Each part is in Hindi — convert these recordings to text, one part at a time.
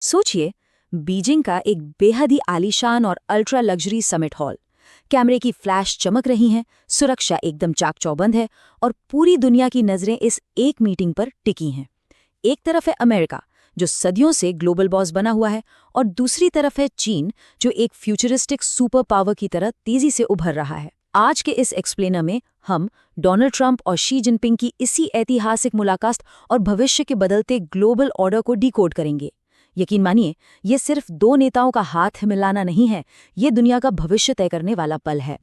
सोचिए, बीजिंग का एक बेहद ही आलीशान और अल्ट्रा लग्जरी समिट हॉल। कैमरे की फ्लैश चमक रही हैं, सुरक्षा एकदम चाक-चौबंद है और पूरी दुनिया की नजरें इस एक मीटिंग पर टिकी हैं। एक तरफ है अमेरिका, जो सदियों से ग्लोबल बॉस बना हुआ है, और दूसरी तरफ है चीन, जो एक फ्यूचरिस्टिक सुपर पावर की तरह तेजी से उभर रहा है। आज के इस एक्सप्लेनर में हम डोनाल्ड ट्रंप और शी जिनपिंग की इसी ऐतिहासिक मुलाकात और भविष्य के बदलते ग्लोबल ऑर्डर को डिकोड करेंगे। यकीन मानिए, ये सिर्फ दो नेताओं का हाथ मिलाना नहीं है, ये दुनिया का भविष्य तय करने वाला पल है।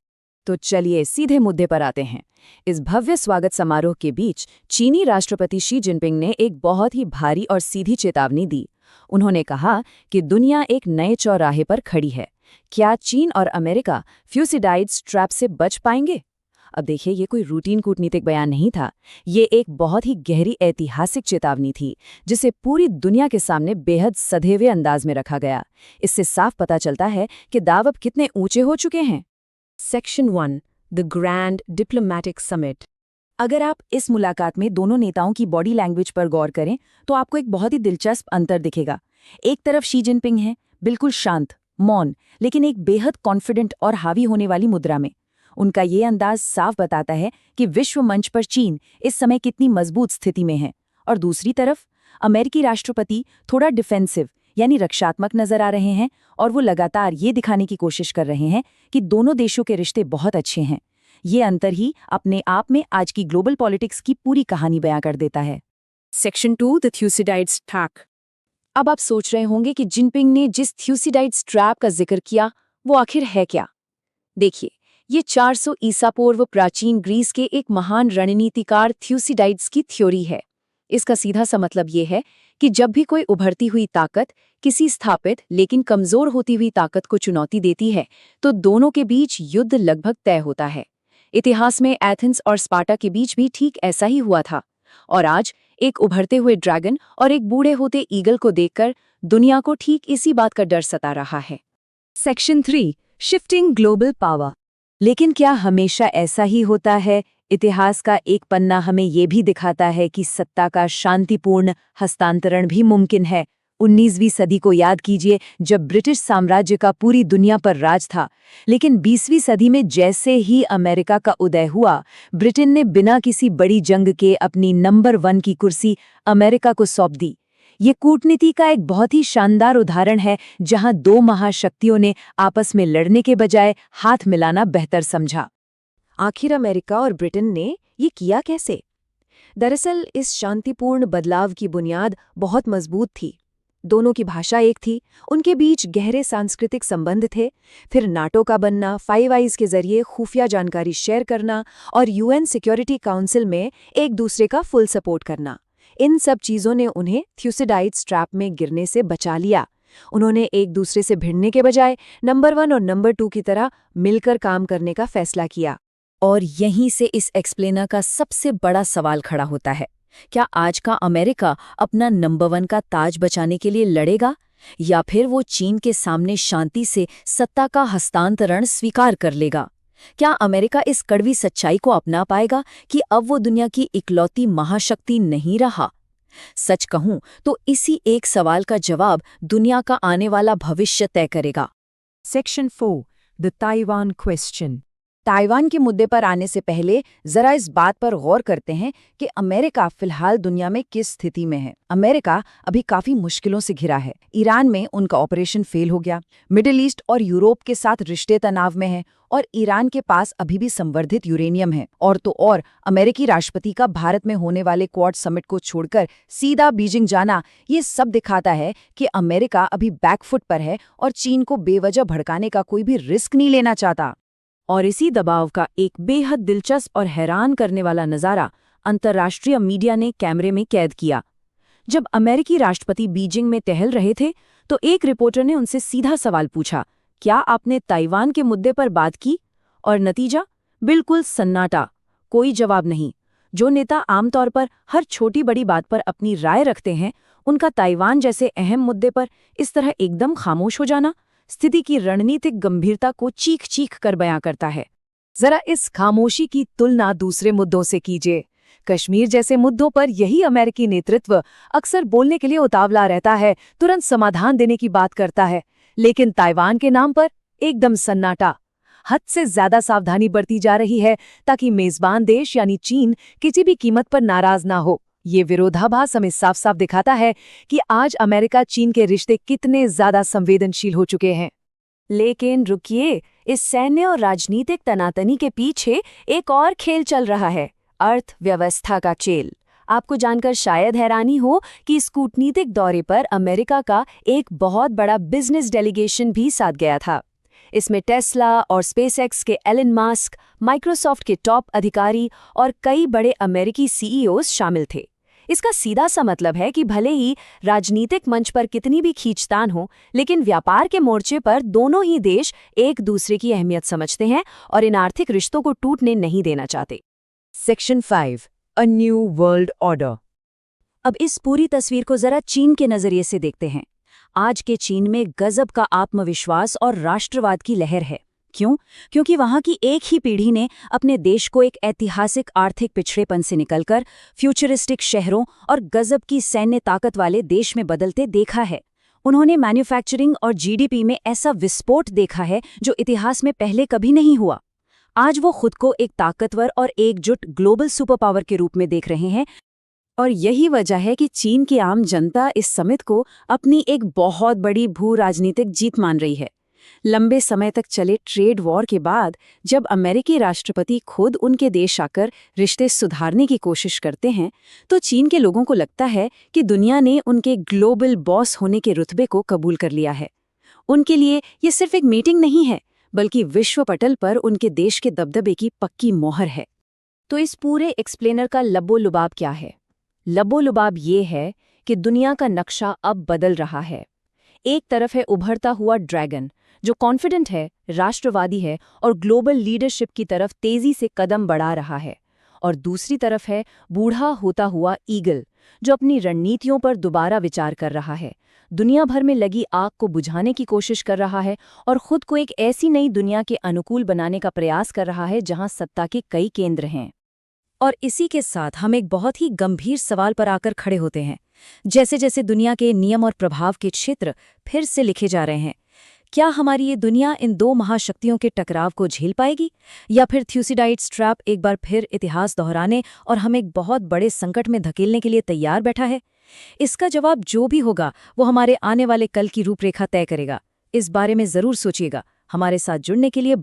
तो चलिए सीधे मुद्दे पर आते हैं। इस भव्य स्वागत समारोह के बीच चीनी राष्ट्रपति शी जिनपिंग ने एक बहुत ही भारी और सीधी चेतावनी दी। उन्होंने कहा कि दुनिया एक नए चौराहे पर खड़ी है। क्या चीन और अमेरिका फ्यूसिडाइड्स ट्रैप से बच पाएंगे? अब देखिए, ये कोई रूटीन कूटनीतिक बयान नहीं था। ये एक बहुत ही गहरी ऐतिहासिक चेतावनी थी, जिसे पूरी दुनिया के सामने बेहद सधेवे अंदाज में रखा गया। इससे साफ पता चलता है कि दाव अब कितने ऊंचे हो चुके हैं। Section 1, the grand diplomatic summit. अगर आप इस मुलाकात में दोनों नेताओं की बॉडी लैंग्वेज पर गौर करें तो आपको एक बहुत ही दिलचस्प अंतर दिखेगा। एक तरफ शी जिनपिंग है, बिल्कुल शांत, मौन, लेकिन एक बेहद कॉन्फिडेंट और हावी होने वाली मुद्रा में। उनका ये अंदाज साफ बताता है कि विश्व मंच पर चीन इस समय कितनी मजबूत स्थिति में है। और दूसरी तरफ अमेरिकी राष्ट्रपति थोड़ा डिफेंसिव यानी रक्षात्मक नजर आ रहे हैं, और वो लगातार ये दिखाने की कोशिश कर रहे हैं कि दोनों देशों के रिश्ते बहुत अच्छे हैं। ये अंतर ही अपने आप में आज की ग्लोबल पॉलिटिक्स की पूरी कहानी बयां कर देता है। Section 2, the Thucydides trap. अब आप सोच रहे होंगे कि जिनपिंग ने जिस थ्यूसिडाइड्स ट्रैप का जिक्र किया वो आखिर है क्या। देखिए, ये 400 ईसा पूर्व प्राचीन ग्रीस के एक महान रणनीतिकार थ्यूसिडाइड्स की थ्योरी है। इसका सीधा सा मतलब ये है कि जब भी कोई उभरती हुई ताकत किसी स्थापित लेकिन कमजोर होती हुई ताकत को चुनौती देती है, तो दोनों के बीच युद्ध लगभग तय होता है। इतिहास में एथेंस और स्पार्टा के बीच भी ठीक ऐसा ही हुआ था। और आज एक उभरते हुए ड्रैगन और एक बूढ़े होते ईगल को देखकर दुनिया को ठीक इसी बात का डर सता रहा है। Section 3, shifting global power. लेकिन क्या हमेशा ऐसा ही होता है? इतिहास का एक पन्ना हमें ये भी दिखाता है कि सत्ता का शांतिपूर्ण हस्तांतरण भी मुमकिन है। 19वीं सदी को याद कीजिए, जब ब्रिटिश साम्राज्य का पूरी दुनिया पर राज था। लेकिन 20वीं सदी में जैसे ही अमेरिका का उदय हुआ, ब्रिटेन ने बिना किसी बड़ी जंग के अपनी नंबर 1 की कुर्सी अमेरिका को सौंप दी। ये कूटनीति का एक बहुत ही शानदार उदाहरण है, जहां दो महाशक्तियों ने आपस में लड़ने के बजाय हाथ मिलाना बेहतर समझा। आखिर अमेरिका और ब्रिटेन ने ये किया कैसे? दरअसल इस शांतिपूर्ण बदलाव की बुनियाद बहुत मजबूत थी। दोनों की भाषा एक थी, उनके बीच गहरे सांस्कृतिक संबंध थे। फिर नाटो का बनना, 5 आइज़ के जरिए खुफिया जानकारी शेयर करना और यूएन सिक्योरिटी काउंसिल में एक दूसरे का फुल सपोर्ट करना, इन सब चीज़ों ने उन्हें थ्यूसिडाइड्स ट्रैप में गिरने से बचा लिया। उन्होंने एक दूसरे से भिड़ने के बजाय नंबर 1 और नंबर 2 की तरह मिलकर काम करने का फैसला किया। और यहीं से इस एक्सप्लेनर का सबसे बड़ा सवाल खड़ा होता है। क्या आज का अमेरिका अपना नंबर 1 का ताज बचाने के लिए लड़ेगा, या फिर वो चीन के सामने शांति से सत्ता का हस्तांतरण स्वीकार कर लेगा? क्या अमेरिका इस कड़वी सच्चाई को अपना पाएगा कि अब वो दुनिया की इकलौती महाशक्ति नहीं रहा? सच कहूं तो इसी एक सवाल का जवाब दुनिया का आने वाला भविष्य तय करेगा। Section 4, the Taiwan question. Taiwan के मुद्दे पर आने से पहले जरा इस बात पर गौर करते हैं कि अमेरिका फिलहाल दुनिया में किस स्थिति में है। अमेरिका अभी काफी मुश्किलों से घिरा है। ईरान में उनका ऑपरेशन फेल हो गया, मिडिल ईस्ट और यूरोप के साथ रिश्ते तनाव में हैं, और ईरान के पास अभी भी संवर्धित यूरेनियम है। और तो और अमेरिकी राष्ट्रपति का भारत में होने वाले क्वाड समिट को छोड़कर सीधा बीजिंग जाना, ये सब दिखाता है कि अमेरिका अभी बैकफुट पर है और चीन को बेवजह भड़काने का कोई भी रिस्क नहीं लेना चाहता। और इसी दबाव का एक बेहद दिलचस्प और हैरान करने वाला नज़ारा अंतर्राष्ट्रीय मीडिया ने कैमरे में कैद किया। जब अमेरिकी राष्ट्रपति बीजिंग में टहल रहे थे, तो एक रिपोर्टर ने उनसे सीधा सवाल पूछा, क्या आपने ताइवान के मुद्दे पर बात की? और नतीजा? बिल्कुल सन्नाटा, कोई जवाब नहीं। जो नेता आमतौर पर हर छोटी बड़ी बात पर अपनी राय रखते हैं, उनका ताइवान जैसे अहम मुद्दे पर इस तरह एकदम खामोश हो जाना स्थिति की रणनीतिक गंभीरता को चीख-चीख कर बयां करता है। जरा इस खामोशी की तुलना दूसरे मुद्दों से कीजिए। कश्मीर जैसे मुद्दों पर यही अमेरिकी नेतृत्व अक्सर बोलने के लिए उतावला रहता है, तुरंत समाधान देने की बात करता है, लेकिन ताइवान के नाम पर एकदम सन्नाटा। हद से ज्यादा सावधानी बरती जा रही है ताकि मेजबान देश यानी चीन किसी भी कीमत पर नाराज ना हो। ये विरोधाभास हमें साफ साफ दिखाता है कि आज अमेरिका चीन के रिश्ते कितने ज्यादा संवेदनशील हो चुके हैं। लेकिन रुकिए, इस सैन्य और राजनीतिक तनातनी के पीछे एक और खेल चल रहा है, अर्थव्यवस्था का खेल। आपको जानकर शायद हैरानी हो कि इस कूटनीतिक दौरे पर अमेरिका का एक बहुत बड़ा बिजनेस डेलीगेशन भी साथ गया था। इसमें टेस्ला और स्पेसएक्स के एलन मस्क, माइक्रोसॉफ्ट के टॉप अधिकारी और कई बड़े अमेरिकी सीईओज शामिल थे। इसका सीधा सा मतलब है कि भले ही राजनीतिक मंच पर कितनी भी खींचतान हो, लेकिन व्यापार के मोर्चे पर दोनों ही देश एक दूसरे की अहमियत समझते हैं और इन आर्थिक रिश्तों को टूटने नहीं देना चाहते। Section 5 a new world order. अब इस पूरी तस्वीर को जरा चीन के नजरिए से देखते हैं। आज के चीन में गजब का आत्मविश्वास और राष्ट्रवाद की लहर है। क्यों? क्योंकि वहां की एक ही पीढ़ी ने अपने देश को एक ऐतिहासिक आर्थिक पिछड़ेपन से निकलकर फ्यूचरिस्टिक शहरों और गजब की सैन्य ताकत वाले देश में बदलते देखा है। उन्होंने मैन्युफैक्चरिंग और जीडीपी में ऐसा विस्फोट देखा है जो इतिहास में पहले कभी नहीं हुआ। आज वो खुद को एक ताकतवर और एकजुट ग्लोबल सुपर पावर के रूप में देख रहे हैं, और यही वजह है कि चीन की आम जनता इस समिट को अपनी एक बहुत बड़ी भू राजनीतिक जीत मान रही है। लंबे समय तक चले ट्रेड वॉर के बाद जब अमेरिकी राष्ट्रपति खुद उनके देश आकर रिश्ते सुधारने की कोशिश करते हैं, तो चीन के लोगों को लगता है कि दुनिया ने उनके ग्लोबल बॉस होने के रुतबे को कबूल कर लिया है। उनके लिए ये सिर्फ एक मीटिंग नहीं है, बल्कि विश्व पटल पर उनके देश के दबदबे की पक्की मोहर है। तो इस पूरे एक्सप्लेनर का लबो-लुबाब क्या है? लबो-लुबाब ये है कि दुनिया का नक्शा अब बदल रहा है। एक तरफ है उभरता हुआ ड्रैगन, जो कॉन्फिडेंट है, राष्ट्रवादी है और ग्लोबल लीडरशिप की तरफ तेजी से कदम बढ़ा रहा है, और दूसरी तरफ है बूढ़ा होता हुआ ईगल, जो अपनी रणनीतियों पर दोबारा विचार कर रहा है, दुनिया भर में लगी आग को बुझाने की कोशिश कर रहा है और खुद को एक ऐसी नई दुनिया के अनुकूल बनाने का प्रयास कर रहा है जहां सत्ता के कई केंद्र हैं। और इसी के साथ हम एक बहुत ही गंभीर सवाल पर आकर खड़े होते हैं। जैसे जैसे दुनिया के नियम और प्रभाव के क्षेत्र फिर से लिखे जा रहे हैं, क्या हमारी ये दुनिया इन दो महाशक्तियों के टकराव को झेल पाएगी, या फिर थ्यूसिडाइड्स ट्रैप एक बार फिर इतिहास दोहराने और हमें एक बहुत बड़े संकट में धकेलने के लिए तैयार बैठा है? इसका जवाब जो भी होगा वो हमारे आने वाले कल की रूपरेखा तय करेगा। इस बारे में जरूर सोचिएगा। हमारे साथ जुड़ने के लिए